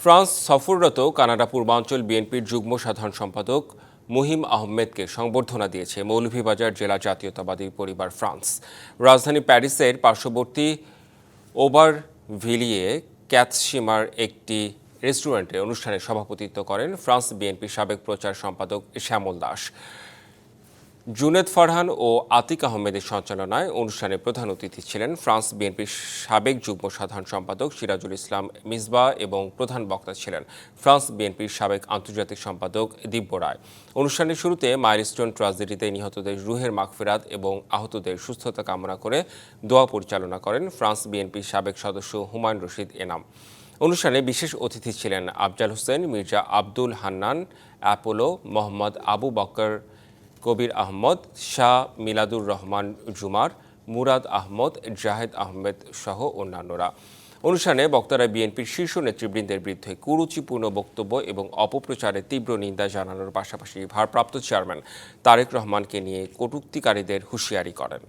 France সফররত Canada পূর্বাঞ্চল বিএনপির যুগ্ম সাধারণ সম্পাদক মুহিম আহমেদকে সংবর্ধনা দিয়েছে মৌলভীবাজার জেলা জাতীয়তাবাদী পরিবার ফ্রান্স। রাজধানী প্যারিসের পার্শ্ববর্তী ওবারভিলিয়ে ক্যাথসীমার একটি রেস্টুরেন্টে অনুষ্ঠানে সভাপতিত্ব করেন ফ্রান্স বিএনপির সাবেক প্রচার সম্পাদক শ্যামল দাস। জুনেদ ফারহান ও আতিক আহমেদের সঞ্চালনায় অনুষ্ঠানে প্রধান অতিথি ছিলেন ফ্রান্স বিএনপির সাবেক যুগ্ম সাধারণ সম্পাদক সিরাজুল ইসলাম মিসবাহ এবং প্রধান বক্তা ছিলেন ফ্রান্স বিএনপির সাবেক আন্তর্জাতিক সম্পাদক দিব্য রায়। অনুষ্ঠানের শুরুতে মাইলস্টোন ট্র্যাজেডিতে নিহতদের রুহের মাগফিরাত এবং আহতদের সুস্থতা কামনা করে দোয়া পরিচালনা করেন ফ্রান্স বিএনপির সাবেক সদস্য হুমায়ুন রশিদ এনাম। অনুষ্ঠানে বিশেষ অতিথি ছিলেন আফজাল হোসেন, মির্জা আব্দুল হান্নান, অ্যাপোলো, মোহাম্মদ আবু বকর, কবির আহমদ, শাহ মিলাদুর রহমান জুমার, মুরাদ আহমদ, জাহেদ আহমেদ সহ অন্যান্যরা। অনুষ্ঠানে বক্তারা বিএনপির শীর্ষ নেতৃবৃন্দের বিরুদ্ধে কুরুচিপূর্ণ বক্তব্য এবং অপপ্রচারের তীব্র নিন্দা জানানোর পাশাপাশি ভারপ্রাপ্ত চেয়ারম্যান তারেক রহমানকে নিয়ে কটূক্তিকারীদের হুঁশিয়ারি করেন।